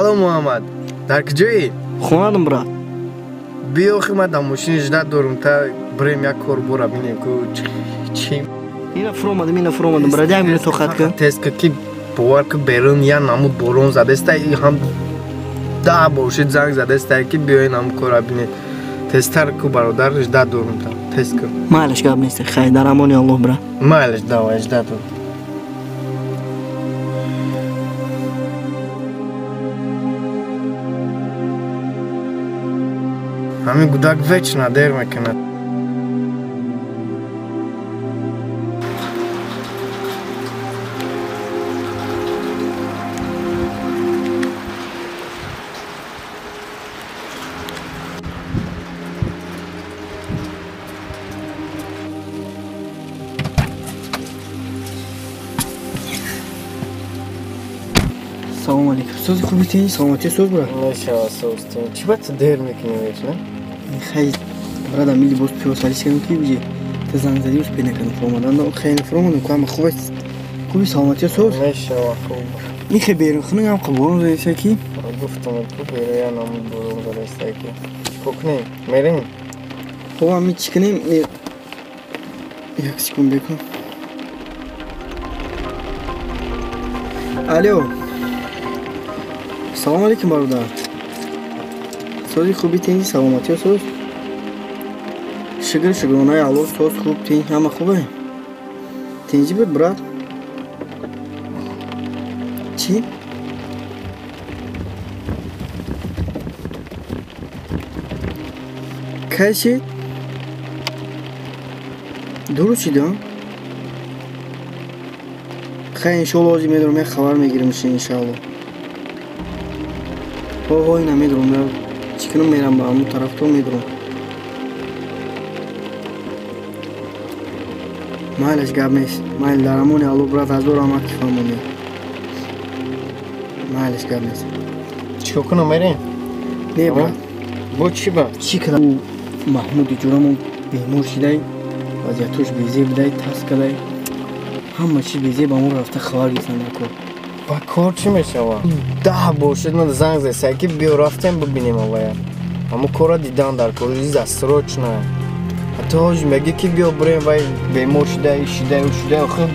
Alo Muhammad, در کجایی؟ خونه‌ام برات. بیا خیلی من در ماشین اجده دارم تا بریم یک کار برا بینیم که چی؟ اینا فرامدم برات همین تو خط کن. تست که باور که بیرون یا نمود بارون زده است هم ده باشید زنگ زده است که بیاین هم کار بینیم. تستر که برادر اجده دارم تا تست کن. مالش گاب نیست خیلی در امانی الله برات. مالش داو اجده دارم. همین گودک ویچ ندیر میکند. سلام علیکم. سوزی خوبی تینی سلامتی سوز برات. نشوا سوز تینی. چی باید دیر میکنی ویچ نه؟ خیلی برات امیلی باز پیوسالیش کردم کی بیجی. تزن زدی وش پینه کردم فرامدن دو خیلی فرامدم که هم خوبه. خوبی سلامتی سوز. نشوا خوب. میخه بیرون خونه هم قبول زدی کی؟ گفتم تو بیرون نمود بارون زده است که. کوکنی میریم. خب هم میچکنیم. یک سکون بکن. الو. سلام علیکم برادر. سوزی خوبی تینی سلامتی سوز. شکر اونای الو سوز خوب تینی همه خوبه. تینجی به برات. چی؟ کی شد؟ درست شد ها؟ خیلی انشالله آجی میدارم یک خبر میگیرمش انشالله. های نمیدارم چیکنم میرم با همون طرف تو میدارم. مالش گب نیست. مال درمون الو برات از دور آمد که فهمونی. مالش گب نیست. چی کنم میریم؟ نه برات. با چی با؟ چی کنم؟ محمودی جورمون بیمور شده. وضعیتش بیزی بده تاس کده. همه چی بیزی با اون رفته خبر گیسن نکن. با کار چی میشه و؟ ده باشید من زنگ زده که بیا رفتیم ببینیم آوایا. اما کارا دیدن در کار ریز استراچ نه. حتی هاش میگه که بیا بریم وای بیمار شده آخه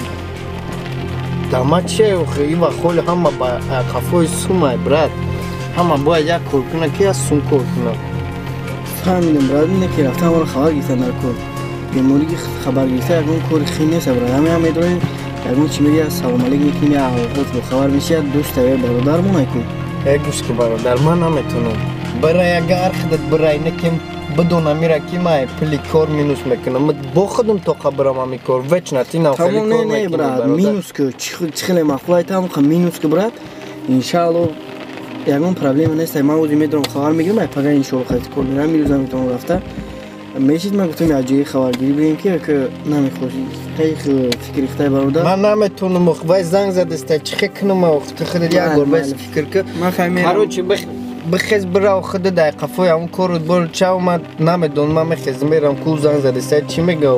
دامه چه آخه ای و خول همه با کفای سومه برد. همه باید یک کار کنه که از سوم کار کنه. فهمیدم برات اینه که رفته همه رو خبر گیسن در کار. بیماری که خبر گیسته اگرون کار خیلی نیست برات. همه داریم اگرون چی میگه سلام علیکم میکنی یا خود خبر میشه دوست یا برادرمون نکن. گوش که برادر من نمیتونم. برای اگر خودت برای نکیم بدون میره که ما پلی کار مینوس میکنم. با خودم تو خبرم میکار وچ نتینا پلی کار میکنم. نه برات مینوس که چخیلی مخلوقی تام که مینوس که برات انشالله یگون پرابلم نیست. من وزی میدونم خبر میگیرم ای پگاه انشالله خیلی کار میرم میروزم میتونم رفته. میشید من گفتم از جای خبرگیری بریم که نمیخوشی خیلی فکر ریخته برادر. من نمیتونم وای زنگ زده است چه کنم وقت خود یک بار بس فکر که من فهمیدم کارو چی بخیز برا خود در قفای اون کارو بر چه اومد نمیدونم من میخیز میرم کو زنگ زده است چی میگه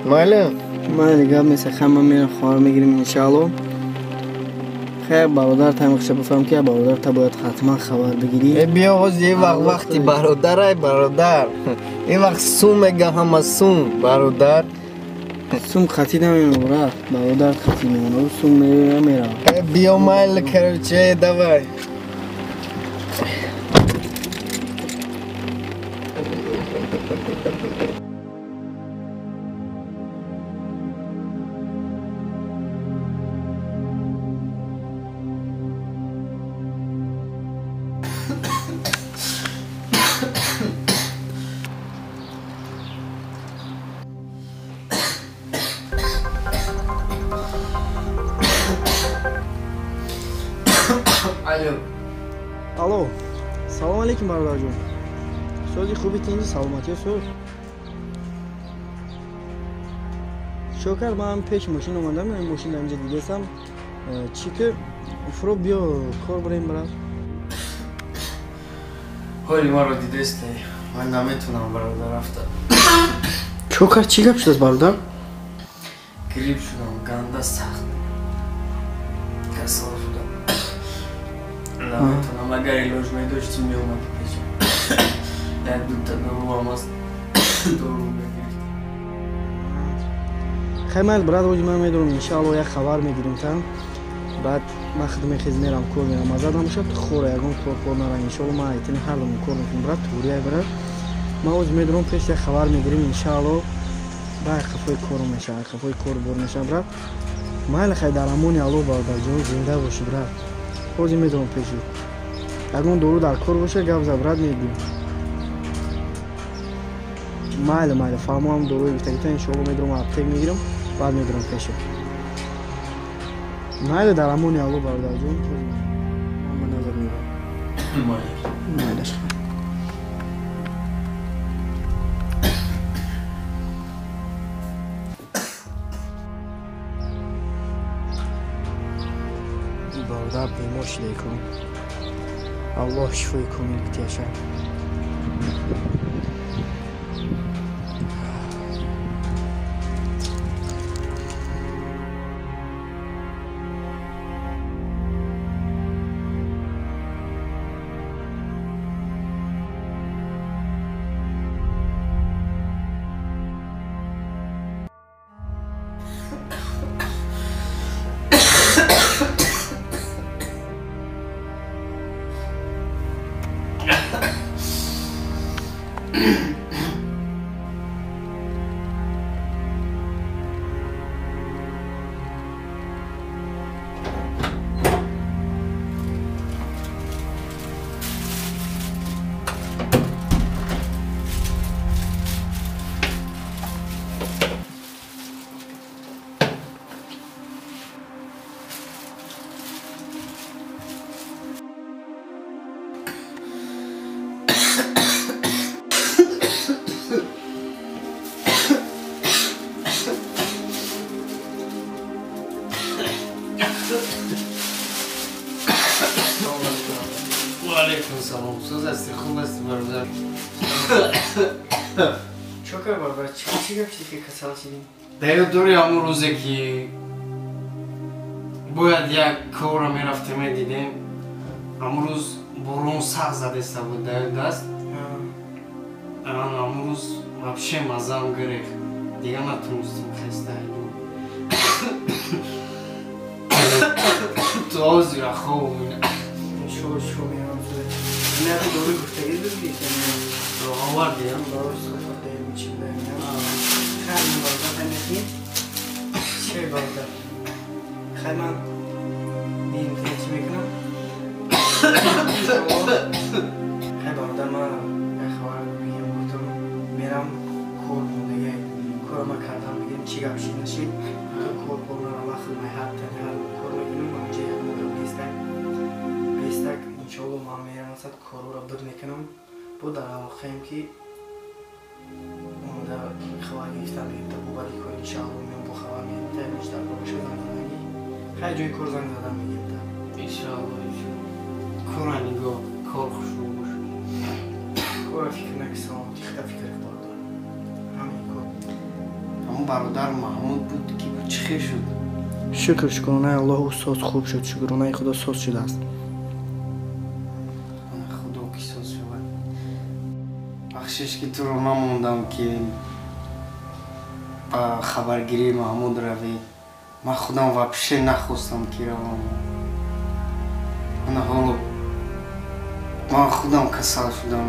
ماله من دیگه مثل خمم میرم خبر میگیریم انشالله. خیر برادر تمیخشه بفهم که برادر تا باید حتما خبر بگیری. بیا آز یه وقتی برادر برادر این وقت سوم میگه همه سوم برادر سوم خطی نمیمونه برادر خطی نمیمونه و سوم میره. بیا مایل کروچه دوای الو سلام علیکم برادر جون. سوزی خوبی تینجی سلامتی سوز. شکر من پیش ماشین اومدم این ماشین اینجا دیدم چی که فرو بیا کار بریم برات. حالی ما رو دیده استی من نمیتونم برادر رفته. شکر چی گپ شد برادر؟ گریب شدم گنده سخت کسال شدم نمیتونم اگر علاج میداشتیم میومدی پیشم یک دو تا دارو هم هست دارو بگیرید خیلی مال برات وجه من میدونم انشالله یک خبر میگیریم تام بعد ما خدمت خیز میرم کور میرم آزادم میشم تو خوره یکم کور نرم انشالله ما ایتنی هر دم کور میکنم برات توریه برات ما وجه میدونم پیش یک خبر میگیریم انشالله بعد خفای کور میشه خفای کور بر میشه برات مال خیلی درامونی آلو باردار جون زنده باشی برات وجه میدونم پیشی اگه دورو در کور باشه گپ زبرات میگیم مال فهمم دورو بیتیتا انشالله میدونم اپتیک میگیرم بعد میدونم پیشه مال درامونی آلو باردار جون من نظر میگم مالش باردار بیمار شده کنم الله شفای کنی بتیاشم وعلیکم سلام سوز هستی خوب هستی برادر چوکر بابا چی گپ چیزی که کسال شدیم دیگه دوری همون روزه که باید یک کار رو میرفتیم میدیدیم همون روز برون سخت زده بود دیگه دست همون روز вообще مزم گریخت دیگه نتونستیم خسته ایدیم تو آزی را خوب مینه شو میرم نه تو دوری گفتگی داری رو آوردیم باش صحبت داریم چی داریم خیلی بازار نمیخیم چه بازار خیلی من نیم تیچ میکنم خیلی بازار من یک خواه بگیم گفتم میرم کور دیگه کور ما کردم بگیم چی گفشی نشید تو کور نرم اخل مای حد تنی هر کور میکنم اونجا یک مدر بیستک انشالله ما میرم اصد کورو را بد میکنم بود در آخریم که در خواه گفتم بگیم تا بوبری کنی انشالله میام با خواه میگیم تا بیشتر باشه زنگ زدنگی خیلی جای کور زنگ زدن میگیم تا انشالله کور نگاه کار خوشو باشه کور فکر نکسام تیخته فکر باردار همین کور همون برادر محمود بود که چی خیر شد شکرش کنه الله استاد خوب شد شکرونه خدا ساز شده است خدا کی ساز شد بخشش که تو رو من موندم که با خبرگیری محمود روی من خودم вообще نخواستم که روم من حالا من خودم کسل شدم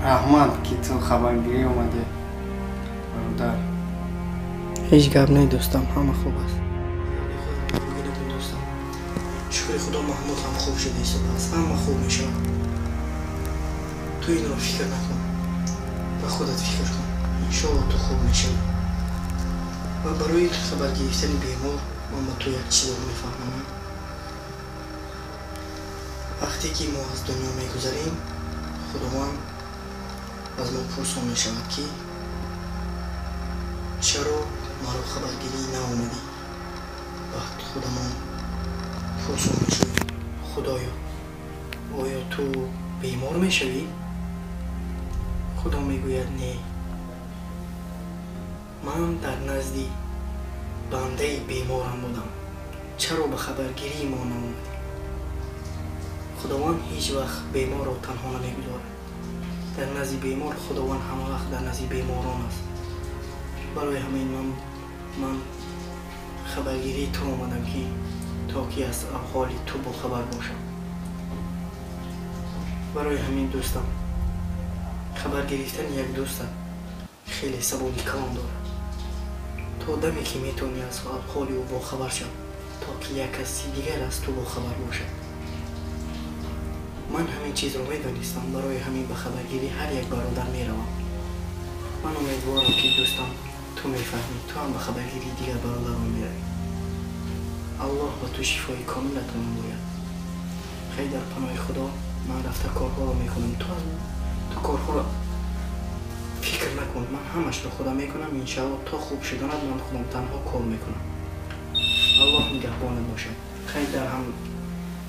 رحمت که تو خبرگیری اومده برادر هیچ گپ نه دوستم همه خوب است شکر خدا محمود هم خوب شده است همه خوب میشه تو این رو فکر نکن و خودت فکر کن انشاءالله تو خوب میشه و برای خبر گرفتن بیمار من با تو یک چیز رو میفهمم وقتی که ما از دنیا میگذاریم خداوند از ما پرسان میشود که چرا ما رو خبرگیری نآمدی وقت خودمان پرسان میشود خدایا آیا تو بیمار میشوی؟ خدا میگوید نه من در نزدی بنده بیمارم بودم چرا به خبرگیری ما نآمدی خداوند هیچ وقت بیمار رو تنها نمیگذارد. در نزد بیمار خداوند همه وقت در نزد بیماران است. برای همین من خبرگیری تو آمدم که تا که از احوال تو با خبر باشم. برای همین دوستم، خبر گرفتن یک دوست خیلی سبودی کلام دارد. تا دمی که میتونی از احوال او با خبر شم تا که یک کسی دیگر از تو با خبر باشد. من همین چیز رو میدانستم، برای همین به خبرگیری هر یک برادر میروم. من امیدوارم که دوستم تو میفهمی، تو هم به خبرگیری دیگر برادران میروی. الله به تو شفای کاملتون می‌باید. خیلی در پناه خدا من رفته کارها رو میکنم. تو کارها رو فکر نکن، من همش رو خدا میکنم. انشاءالله تا خوب شدند من خودم تنها کار میکنم. الله نگهبانت باشه. خیلی در هم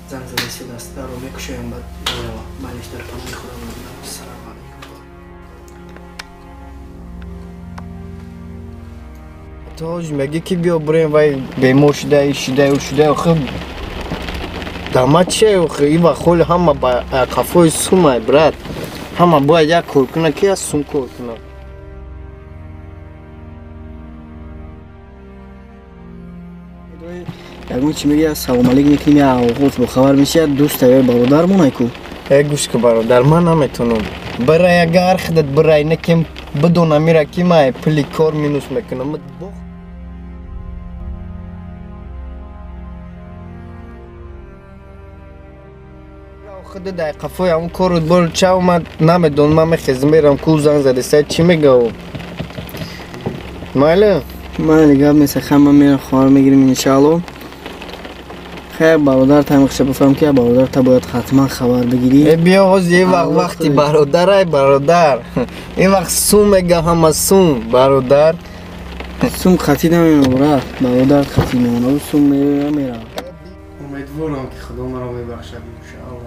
زنگ زده سید است، در رو میکشویم بعد میروم. بعدش در پناه خدا می‌باید. السلام علیکم. تاج میگه که بیا بریم وای بیمار شده آخه داماد چه آخه این وقت همه با کافای سومه برات همه باید یک کار کنه که از سوم کار کنه. یکمون چی میگه سلام علیکم میکنیم یا آغوز با خبر میشه دوست برادرمون ایکو گوش که برادر من نمیتونم برای اگر خودت برای نکیم بدون میره که من پلی کار مینوس میکنم. خود در قفای اون کار رو بر چه اومد نمیدون. من میخیزم میرم کو زنگ زده سید چی میگه او ماله من دیگه مثل خمم میرم خواهر میگیریم انشاءالله. خیر برادر تمیخشه بفهم که برادر تا باید حتما خبر بگیری. بیا آغاز یه وقتی برادر ای برادر این وقت سوم میگه همه سوم برادر سوم خطی نمیمونه برادر خطی نمیمونه و سوم میره. امیدوارم که خدا مرا میبخشد انشاءالله.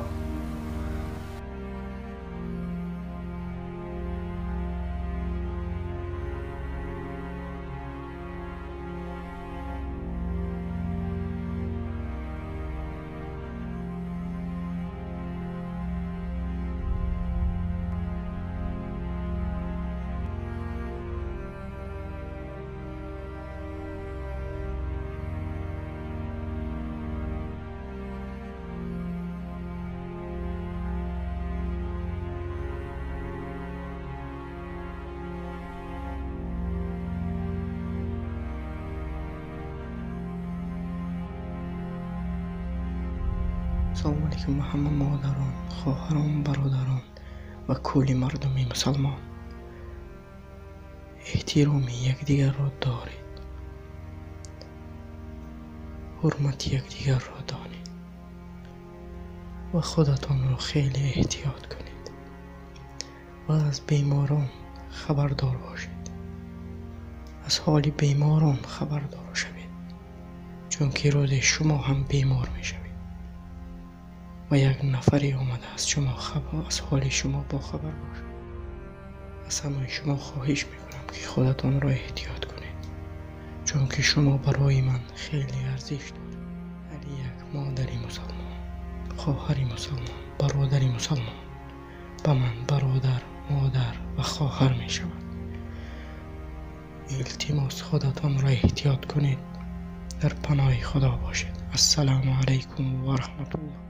سلام علیکم محمد مادران، خواهران، برادران و کلی مردم مسلمان. احترام یکدیگر را دارید، حرمت یکدیگر را دانید و خودتان را خیلی احتیاط کنید و از بیماران خبردار باشید. از حال بیماران خبردار شوید، چون که روز شما هم بیمار می شوید و یک نفری آمده از شما از حال شما با خبر باشد. از همه شما خواهش میکنم که خودتان را احتیاط کنید، چون که شما برای من خیلی ارزش دارید. هر یک مادری مسلمان، خواهری مسلمان، برادری مسلمان به من برادر، مادر و خواهر می شود. التماس خودتان را احتیاط کنید، در پناه خدا باشید. السلام علیکم و رحمت الله.